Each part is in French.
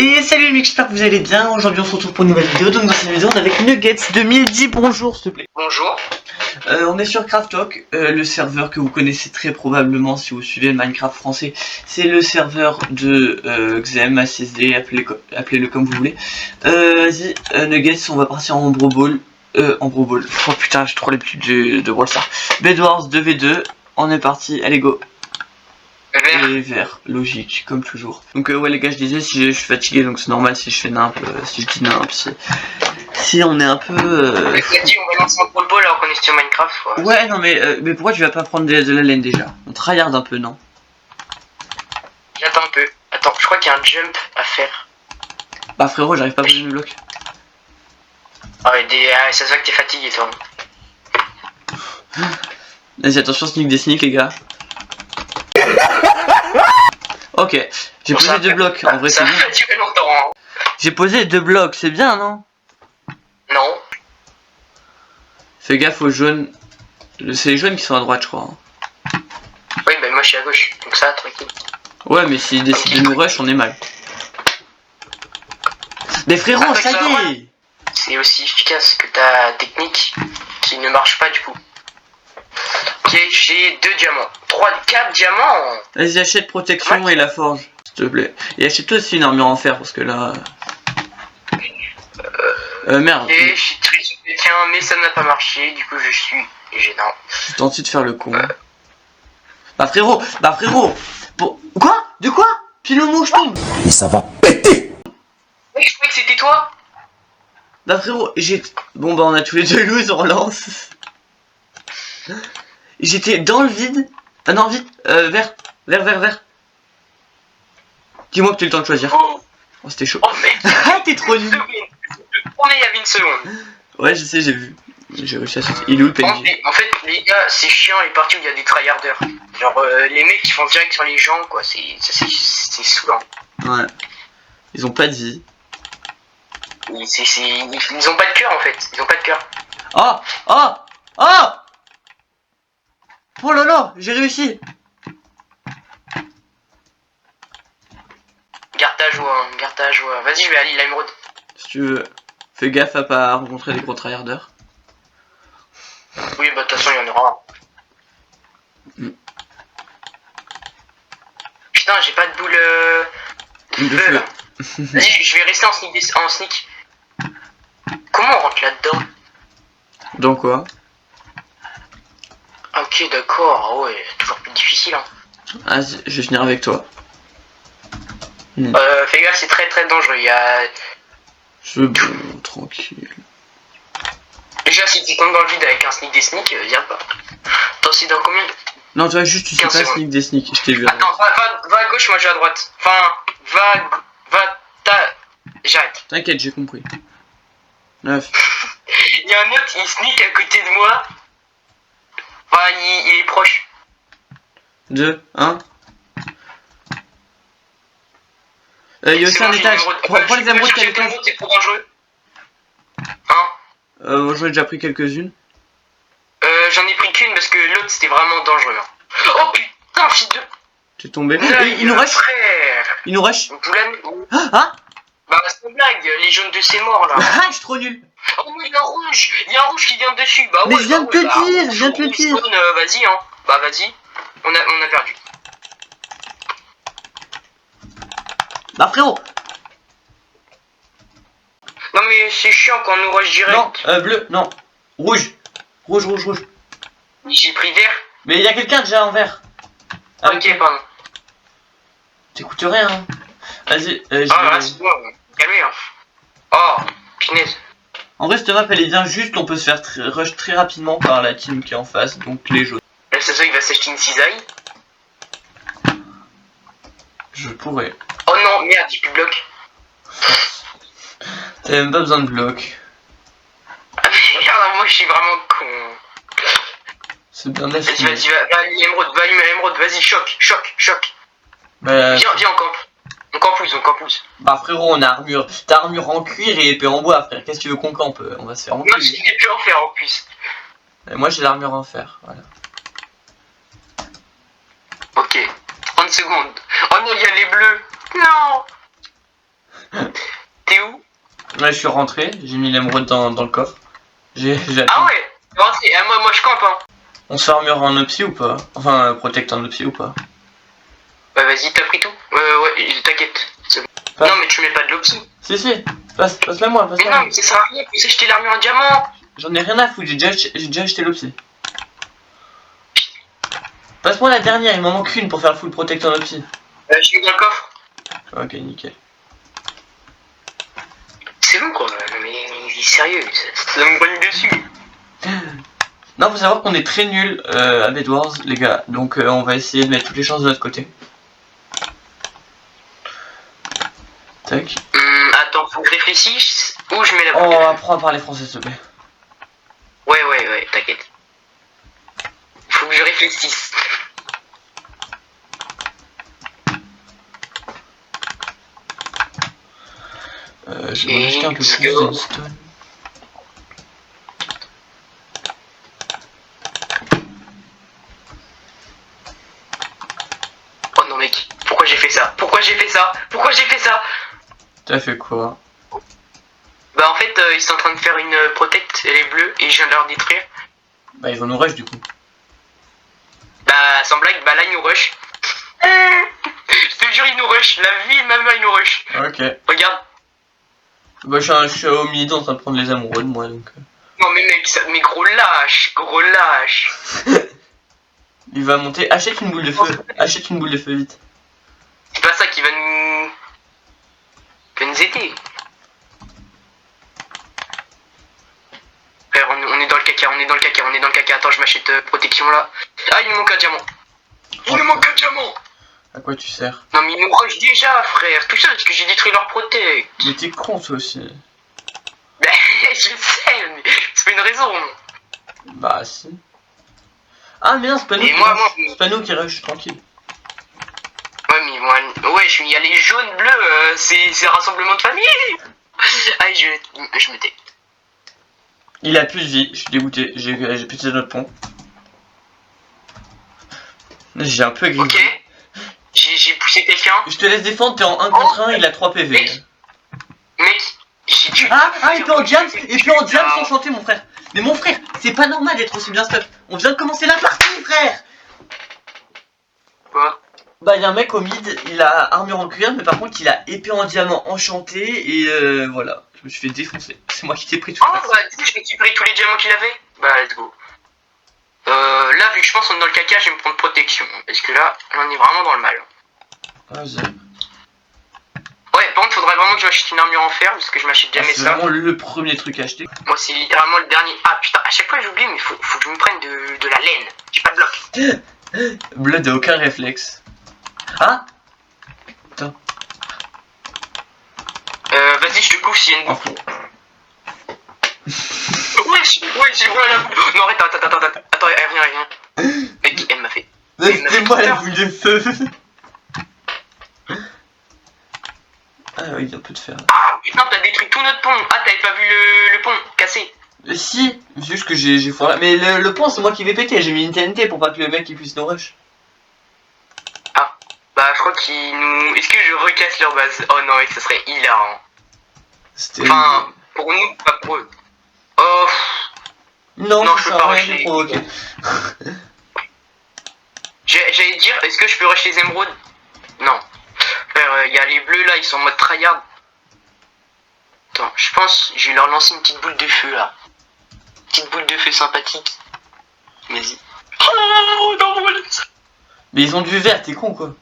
Et salut les mecs, j'espère que vous allez bien. Aujourd'hui on se retrouve pour une nouvelle vidéo. Donc dans cette vidéo on est avec Nuggets 2010. Bonjour s'il te plaît. Bonjour. On est sur Craftalk, le serveur que vous connaissez très probablement si vous suivez le Minecraft français. C'est le serveur de Xem, ACSD, appelez-le comme vous voulez. Vas-y, Nuggets, on va partir en Bro Ball. Oh putain, j'ai trop l'habitude de Brawl Stars. Bedwars 2v2, on est parti, allez go. Et vert, logique, comme toujours. Donc ouais les gars, je disais, si je suis fatigué, donc c'est normal si je fais nimp, si je dis nimp, si on est un peu... Mais t'as dit on va lancer un Brawl Ball alors qu'on est sur Minecraft quoi. Ouais non mais pourquoi tu vas pas prendre de la laine déjà? On tryhard un peu, non? J'attends un peu. Attends, je crois qu'il y a un jump à faire. Bah frérot, j'arrive pas à poser mes blocs. Ah ouais, ça se voit que t'es fatigué toi. Vas-y, attention, sneak des sneaks les gars. Ok, j'ai posé 2 blocs, en vrai c'est bien. Ça va durer longtemps hein. J'ai posé 2 blocs, c'est bien non? Non. Fais gaffe aux jaunes. C'est les jaunes qui sont à droite je crois. Oui bah moi je suis à gauche, donc ça tranquille. Ouais mais s'ils décident de nous rush, on est mal. Mais frérot, ça y est! C'est aussi efficace que ta technique qui ne marche pas du coup. Ok, j'ai 2 diamants. 4 diamants. Vas-y, achète protection et la forge, s'il te plaît. Et achète-toi aussi une armure en fer, parce que là... merde. Et j'ai trié sur quelqu'un, mais ça n'a pas marché, du coup je suis gênant. J'ai tenté de faire le con. Bah frérot, Quoi? De quoi? Pile au mot, je tombe. Et ça va péter. Mais je croyais que c'était toi. Bah frérot, Bon bah on a tous les deux lose, on relance. J'étais dans le vide. Ah non, vite, vert. Dis-moi que tu as eu le temps de choisir. Oh, c'était chaud. oh mec. Ah, t'es trop nul. On est, il y avait une seconde. Ouais, je sais, j'ai vu. J'ai réussi à sauter. Il est où le PNJ? En fait, les gars, c'est chiant les parties où il y a des tryharders. Genre, les mecs qui font direct sur les gens, quoi. C'est saoulant. Ouais. Ils ont pas de vie. Ils ont pas de cœur, en fait. Ils ont pas de cœur. Oh là là, j'ai réussi. Garde ta joie. Vas-y, je vais aller à l'émeraude. Si tu veux, fais gaffe à pas rencontrer des gros tryharders. Oui, bah de toute façon, il y en aura. Putain, j'ai pas de boule de feu. là. Vas-y, je vais rester en sneak. Comment on rentre là-dedans? Dans quoi? Ok, d'accord. Ah ouais, toujours plus difficile. Hein. Vas-y, je vais finir avec toi. Fais gaffe, c'est très très dangereux. Il y a... Bon, tranquille. Déjà, si tu tombes dans le vide avec un sneak des sneaks, viens pas. Attends, c'est dans combien? Non, toi, juste, tu sais pas secondes. sneak des sneaks, je t'ai vu. Attends, va à gauche, moi je vais à droite. Enfin, j'arrête. T'inquiète, j'ai compris. 9. Il y a un autre, il sneak à côté de moi. Enfin, il est proche. 2, 1. Il y a aussi un étage. Prends les émeraudes qui a l'étage. C'est trop dangereux. Moi, j'en ai déjà pris quelques-unes. J'en ai pris qu'une parce que l'autre c'était vraiment dangereux. Oh putain, fille de... T'es tombé. Il nous rush. Il nous rush. Ah. Bah c'est une blague, les jaunes de c'est mort là. Ah, je suis trop nul. Oh mais il y a un rouge qui vient dessus. Bah mais ouais, je viens de te dire, vas-y hein. Bah vas-y. On a perdu. Bah frérot. Non mais c'est chiant quand on nous rush direct. Non, bleu, non. Rouge. Rouge. J'ai pris vert. Mais il y a quelqu'un déjà en vert. Ok, pardon. T'écoutes rien. Hein. Vas-y. C'est bon, calmez hein. Oh, punaise. En vrai, cette map elle est bien juste, on peut se faire rush très rapidement par la team qui est en face, donc les jaunes. Là, c'est ça, il va s'acheter une cisaille. Je pourrais. Oh non, merde, j'ai plus de bloc. T'as même pas besoin de bloc. Ah mais regarde, moi je suis vraiment con. C'est bien Vas-y, va à l'émeraude, vas-y, choc. Bah, Viens, on campe. On campouze. Bah frérot, on a armure. T'as armure en cuir et épée en bois, frère. Qu'est-ce que tu veux qu'on campe? On va se faire enculer. Moi, j'ai pu en faire en plus. Et moi j'ai l'armure en fer, voilà. Ok, 30 secondes. Oh non, il y a les bleus. Non. Là, je suis rentré, j'ai mis l'émeraude dans le coffre. J'ai Ah ouais, rentré. Ah, moi je campe, hein. On se fait armure en opsie ou pas? Enfin, protect en opsie ou pas? Bah vas-y, t'as pris tout? Ouais, t'inquiète. Non, mais tu mets pas de l'opsie. Si, passe-la moi, Mais non, mais ça sert à rien, tu sais acheter l'armure en diamant. J'en ai rien à foutre, j'ai déjà acheté l'opsie. Passe-moi la dernière, il m'en manque une pour faire le full protect en opsie. Je mets dans le coffre. Ok, nickel. C'est bon quoi, non mais il est sérieux, ça me grogne dessus. Non, faut savoir qu'on est très nul à Bed Wars, les gars. Donc on va essayer de mettre toutes les chances de notre côté. Tac. Attends, faut que je réfléchisse. Où je mets la Oh, boule. apprends à parler français, s'il te plaît. Ouais, t'inquiète. Faut que je réfléchisse. Je vais acheter un peu plus de stone. Oh non mec, pourquoi j'ai fait ça? Pourquoi j'ai fait ça? T'as fait quoi? Bah en fait, ils sont en train de faire une protect, elle est bleue, et je viens de leur détruire. Bah ils vont nous rush du coup. Bah sans blague, bah là ils nous rush. Je te jure, ils nous rush. La vie de ma mère, ils nous rush. Ok. Regarde. Bah je suis au mid en train de prendre les amoureux de moi donc. Non mais mec, mais gros lâche. Il va monter. Achète une boule de feu. Achète une boule de feu vite. C'est pas ça qui va nous aider. Frère, on est dans le caca, Attends, je m'achète protection là. Ah, il nous manque un diamant. À quoi tu sers? Non mais ils nous rushent déjà, frère. Tout ça parce que j'ai détruit leur protect. Mais t'es con toi aussi. Bah, je sais, mais c'est pas une raison. Bah si. Ah mais non, c'est pas nous Et qui moi, rush. C'est pas nous qui rush, tranquille. Ouais, mais moi, ouais, il y a les jaunes, bleus, c'est un rassemblement de famille. Allez, je me tais. Il a plus de vie, je suis dégoûté. J'ai pété notre pont. J'ai un peu aigri. Ok. J'ai poussé quelqu'un. Je te laisse défendre, t'es en 1 contre 1, il a 3 PV. Mec, j'ai dû. Ah, et puis en diams enchanté mon frère. Mais mon frère, c'est pas normal d'être aussi bien stuff. On vient de commencer la partie, frère. Quoi? Bah y'a un mec au mid, il a armure en cuir, mais par contre il a épée en diamant enchantée et voilà. Je me suis fait défoncer. C'est moi qui t'ai pris tout Oh, bah du coup, j'ai récupéré tous les diamants qu'il avait. Bah, let's go. Là, vu que je pense qu'on est dans le caca, je vais me prendre protection. Parce que là, on est vraiment dans le mal. Vas-y. Ouais, par contre, faudrait vraiment que je m'achète une armure en fer, parce que je m'achète jamais C'est ça. vraiment le premier truc à acheter. Moi, c'est littéralement le dernier. Ah putain, à chaque fois j'oublie, mais faut que je me prenne de la laine. J'ai pas de bloc. Blood a aucun réflexe. Ah. Putain. Vas-y, je te couvre s'il y a une Oh. bouffe. Ouais, j'ai voilà la bouffe. Non, arrête, attends, elle revient. Mec, elle m'a fait. C'est moi la boule de feu. Ah oui, il y a un peu de fer. Ah putain, t'as détruit tout notre pont. Ah, t'avais pas vu le pont cassé. Si, c'est juste que j'ai foiré. Mais le pont, c'est moi qui vais péter. J'ai mis une TNT pour pas que le mec il puisse nous rush. Ah, bah je crois qu'ils nous. Est-ce que je recasse leur base? Oh non, mec, ça serait hilarant. Enfin, pour nous, pas pour eux. Oh. Non, je peux ça pas sert à rien rusher. de les provoquer. J'allais dire, est-ce que je peux rush les émeraudes? Non. Frère, il y a les bleus là, ils sont en mode tryhard. Attends, je pense, je vais leur lancer une petite boule de feu là. Petite boule de feu sympathique. Vas-y. Oh non, Mais ils ont du vert, t'es con quoi.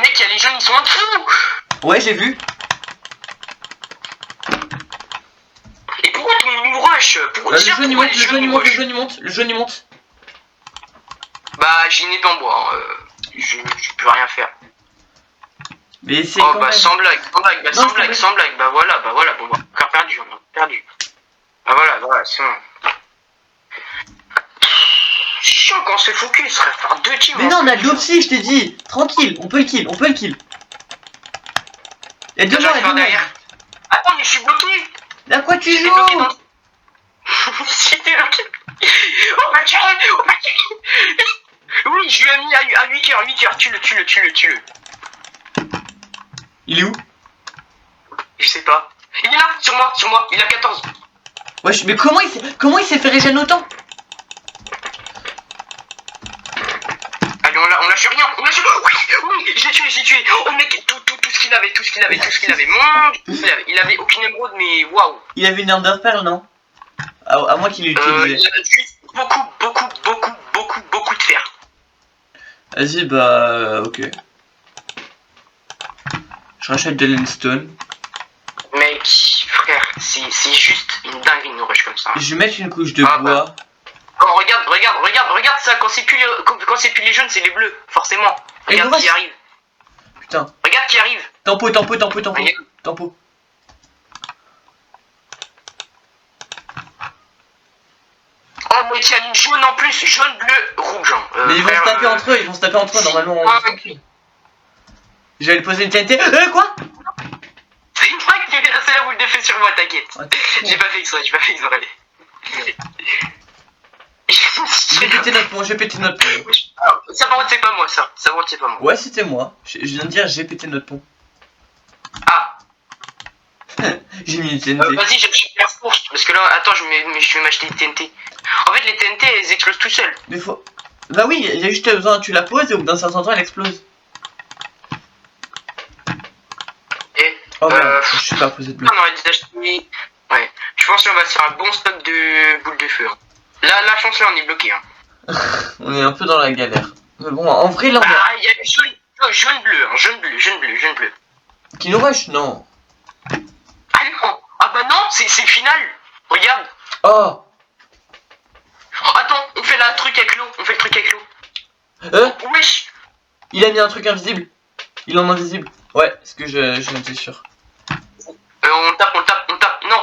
Mec, il y a les jeunes, ils sont en dessous. Ouais, j'ai vu. Et pourquoi tout le monde nous rush? Le jaune il monte. Bah, j'ai une épée en bois, hein. Je peux rien faire. Mais c'est Oh quand bah même... sans blague, bah voilà, bon bah, encore perdu, on a perdu. Bah voilà, c'est bon. Chiant quand on se fait focus, ça va faire 2 teams. Mais non, on a de l'opsie, je t'ai dit. Tranquille, on peut le kill. Il y a deux gens derrière. Attends, mais je suis bloqué. À quoi tu J'étais joues? bloqué dans... J'étais bloqué. Oh ma gueule. Oui, je lui ai mis à 8 heures, tue-le. Il est où? Je sais pas. Il est là, sur moi, il a 14. Wesh, mais comment il s'est fait régénérer autant? Allez, on lâche rien, on lâche. Oui, j'ai tué. Oh mec, tout ce qu'il avait, tout ce qu'il avait. Il avait aucune émeraude, mais waouh. Il avait une Ender Pearl, non? À moi qu'il l'utilisait. Il avait juste beaucoup de fer. Vas-y, bah, ok. Je rachète de l'Endstone. Mec, frère, c'est juste une dinguerie une rush comme ça. Je vais mettre une couche de bois. Oh, regarde ça, quand c'est plus les jaunes, c'est les bleus, forcément. Regarde qui arrive. Putain. Regarde qui arrive. Tempo. Oh, mais tiens, une jaune en plus, jaune, bleu, rouge. Mais ils vont se taper entre eux, normalement. J'allais poser une TNT. Quoi? C'est moi qui ai lancé la boule de feu sur moi, t'inquiète. J'ai pas fait exprès. J'ai pété notre pont. Ça par contre c'est pas moi ça. Ouais, c'était moi. Je viens de dire j'ai pété notre pont. Ah. J'ai mis une TNT. Vas-y, je la course. Parce que là, attends, je vais m'acheter des TNT. En fait, les TNT, elles explosent tout seules. Mais faut... Bah oui, il y a juste besoin, tu la poses et au bout d'un certain temps, elle explose. Et oh merde, je suis pas posé de bleu. On aurait dû acheter... Ouais, je pense qu'on va se faire un bon stock de boules de feu. Là, la chance, là, on est bloqué. On est un peu dans la galère. Mais bon, en vrai, là, on a... Ah, il y a jaune bleu. Qui nous rush? Non. Ah non. Ah bah non, c'est final. Regarde. Oh. Attends, on fait le truc avec l'eau. Wesh. Il a mis un truc invisible. Il est en invisible. Ouais, c'est ce que j'en étais sûr. On tape. Non.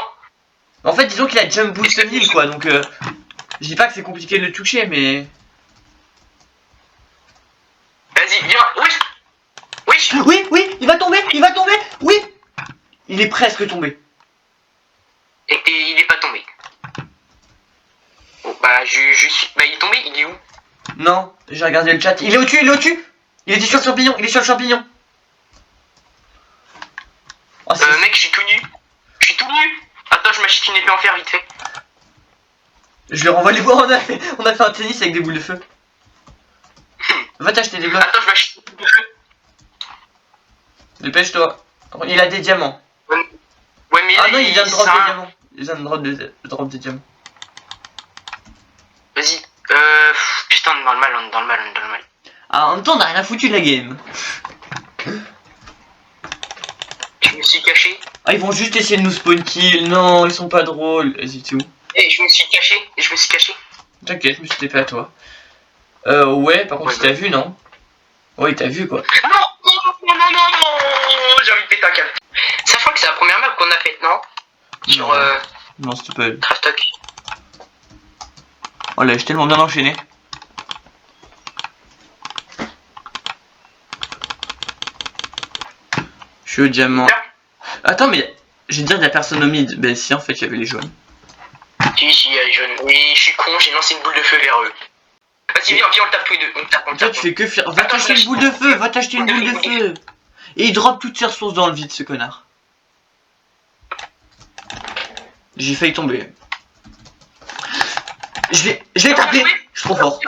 En fait, disons qu'il a jump boost 1000 quoi, donc je dis pas que c'est compliqué de le toucher, mais... Vas-y, viens. Wesh. Oui, il va tomber. Oui. Il est presque tombé. Et il est pas tombé. Oh, bah, je suis... Bah, il est tombé, il est où? Non, j'ai regardé le chat. Il est au-dessus. Il était sur le champignon. Oh, mec, je suis tout nu. Attends, je m'achète une épée en fer vite fait. Je lui renvoie les bois. On a fait un tennis avec des boules de feu. Va t'acheter des blocs. Attends, je m'achète une boule de feu. Dépêche-toi. Il a des diamants. Ouais, mais non, il vient de drop des diamants. Il vient de drop des diamants. Vas-y. Putain, on est dans le mal. Ah, en même temps, on a rien foutu de la game. Je me suis caché. Ah, ils vont juste essayer de nous spawn kill. Non, ils sont pas drôles. Vas-y, t'es où? Et je me suis caché. T'inquiète, je me suis TP à toi. Ouais, par contre, il t'a vu, non? Ouais, il t'a vu, quoi. Non, j'ai envie de péter un câble. Sachant que c'est la première map qu'on a faite, non? Sur non, s'il te plaît. Craftok. Oh là, j'ai tellement bien enchaîné. Je suis au diamant. Attends, mais je vais dire, il y a personne au mid. Ben si, en fait, il y avait les jaunes. Si, il y a les jaunes. Oui, je suis con, j'ai lancé une boule de feu vers eux. Vas-y, viens, on le tape tous les deux. On tape. Toi, tu fais que faire. Va t'acheter une boule de feu, Et il drop toutes ses ressources dans le vide, ce connard. J'ai failli tomber. Je l'ai tapé. Je suis trop fort.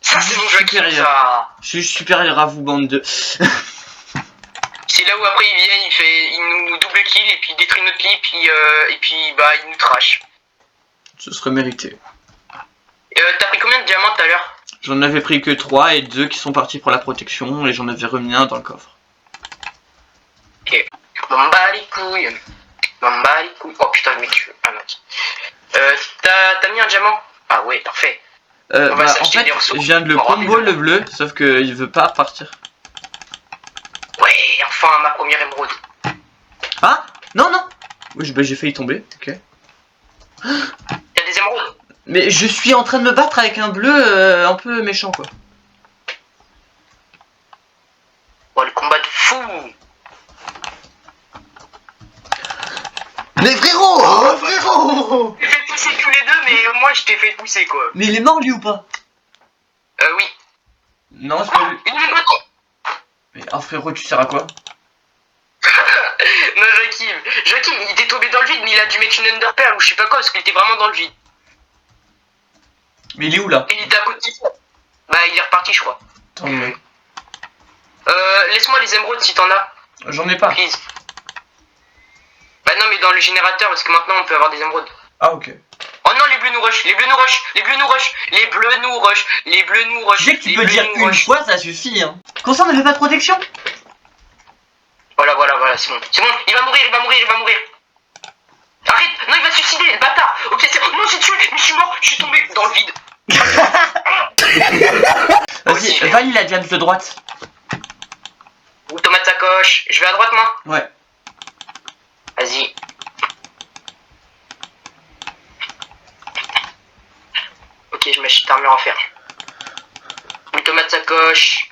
Ça, c'est mon jeu qui ça. Je suis supérieur à vous, bande de... C'est là où après il nous double kill et puis il détruit notre lit et puis bah il nous trash. Ce serait mérité. T'as pris combien de diamants tout à l'heure? J'en avais pris que 3 et 2 qui sont partis pour la protection et j'en avais remis un dans le coffre. Ok. M'en bats les couilles. Oh putain mec. Ah non. T'as mis un diamant? Ah ouais, parfait. En fait, je viens de le combo le bleu, sauf qu'il veut pas partir. Ouais, enfin ma première émeraude. Ah non. Oui, bah, j'ai failli tomber, ok. Y'a des émeraudes? Mais je suis en train de me battre avec un bleu un peu méchant, quoi. Oh, le combat de fou. Mais frérot, J'ai fait pousser tous les deux, mais moi je t'ai fait pousser quoi. Mais il est mort lui ou pas? Oui. Non, c'est pas lui. Une bâton. Mais frérot, tu sers à quoi? Non, Joachim, il était tombé dans le vide, mais il a dû mettre une Underpearl ou je sais pas quoi, parce qu'il était vraiment dans le vide. Mais il est où là? Et il était à côté de ça. Bah, il est reparti, je crois. Attends, ouais. Laisse-moi les émeraudes si t'en as. J'en ai pas. Please. Bah non, mais dans le générateur, parce que maintenant on peut avoir des émeraudes. Ah, ok. Oh non, les bleus nous rush, les bleus nous rush, les bleus nous rush, les bleus nous rush, les bleus nous rush. Dès que tu les peux bleus dire nous une rush. fois, ça suffit, hein. Comment ça, on n'avait pas de protection? Voilà, c'est bon. C'est bon, il va mourir. Arrête, non, il va se suicider, le bâtard. Ok, non, j'ai tué, mais je suis mort, je suis tombé dans le vide. Vas-y, valide la James de droite. Ou tomate sacoche. Je vais à droite, moi. Ouais. Vas-y. Ok, je m'achète armure en fer. Boule tomate sacoche.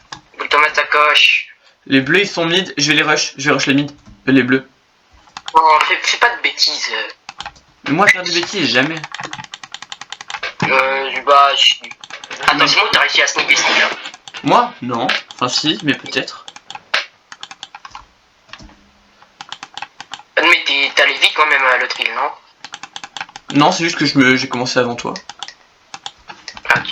Les bleus ils sont mid, je vais rush les mid. Les bleus. Non, fais pas de bêtises. Mais moi faire des bêtises, jamais. Bah, attends, c'est moi que t'as réussi à sneaker là. Moi? Non. Enfin si, mais peut-être. Mais t'es allé vite quand même à l'autre île, non? Non, c'est juste que j'ai commencé avant toi. Ah, ok.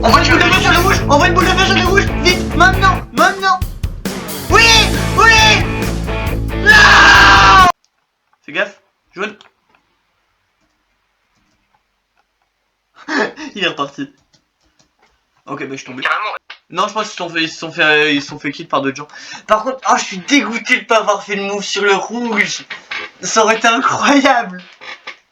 Envoie une boule de feu sur le rouge! Envoie une boule de feu sur le rouge! Vite! Maintenant! Oui! Non! Fais gaffe! Jaune! Il est reparti. Ok, bah je suis tombé. Carrément. Non, je pense qu'ils se sont fait kill par d'autres gens. Par contre, je suis dégoûté de pas avoir fait le move sur le rouge. Ça aurait été incroyable.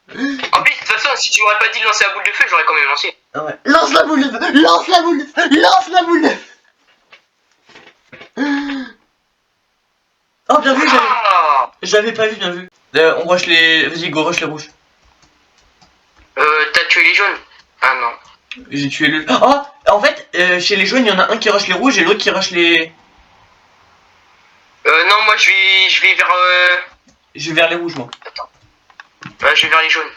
En plus, de toute façon, si tu m'aurais pas dit de lancer la boule de feu, j'aurais quand même lancé. Ah ouais. Lance la boule de feu! Lance la boule de feu! Oh, bien vu, j'avais pas vu, bien vu. On rush les... Vas-y, go, rush les rouges. T'as tué les jaunes? Ah non. J'ai tué le... Oh, en fait, chez les jaunes, il y en a un qui rush les rouges et l'autre qui rush les... Non, moi je vais vers... Je vais vers les rouges, moi. Attends. Je vais vers les jaunes.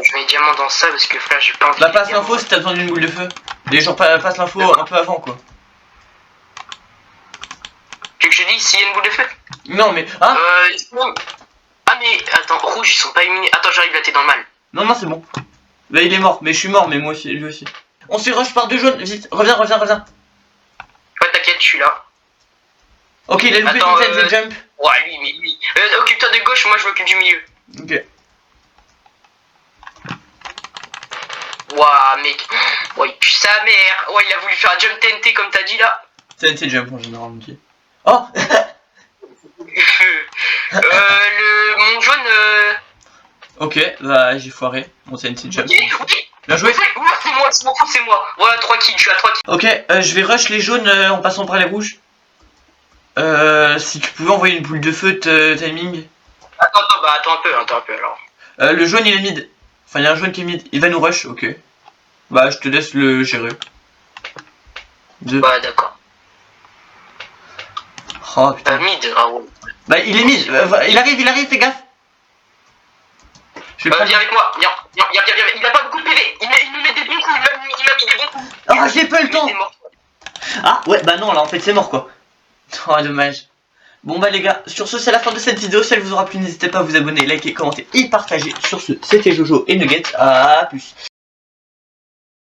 Je mets diamant dans ça parce que frère, j'ai pas envie. Bah, passe l'info si t'as besoin d'une boule de feu. Les gens passent l'info un peu avant, quoi. Tu veux que je te dise s'il y a une boule de feu? Non, mais... Ah, Ah, mais attends, rouge, ils sont pas éliminés. Attends, j'arrive là, t'es dans le mal. non, c'est bon. Là, il est mort, mais je suis mort, mais moi aussi, lui aussi. On se fait rush par deux jaunes, vite, reviens. Ouais, t'inquiète, je suis là. Ok, il a loupé Attends, une jump. Ouais, lui. Occupe-toi de gauche, moi je m'occupe du milieu. Ok. Ouah, mec. Ouais, il pue sa mère. Ouais, il a voulu faire un jump TNT comme t'as dit là. TNT jump en général, ok. Oh. Mon jaune. Ok, bah j'ai foiré mon TNT jump. Bien joué. Ouais, c'est moi. Voilà, 3 kills, je suis à 3 kills. Ok, je vais rush les jaunes en passant par les rouges. Si tu pouvais envoyer une boule de feu timing. Attends un peu alors. Le jaune il est mid. Enfin, il y a un jaune qui est mid. Il va nous rush, ok. Bah, je te laisse le gérer. Bah, d'accord. Oh putain. Mid, ah ouais. Bah, il est mid. Il arrive, fais gaffe. Viens avec moi, viens. Il a pas beaucoup de PV. Il me met des bons coups. Il m'a mis des bons coups. Oh, j'ai pas le temps. Ah, ouais, bah non, là en fait c'est mort quoi. Oh, dommage. Bon bah les gars, sur ce c'est la fin de cette vidéo, si elle vous aura plu n'hésitez pas à vous abonner, liker, commenter et partager. Sur ce c'était Jojo et Nugget, à plus.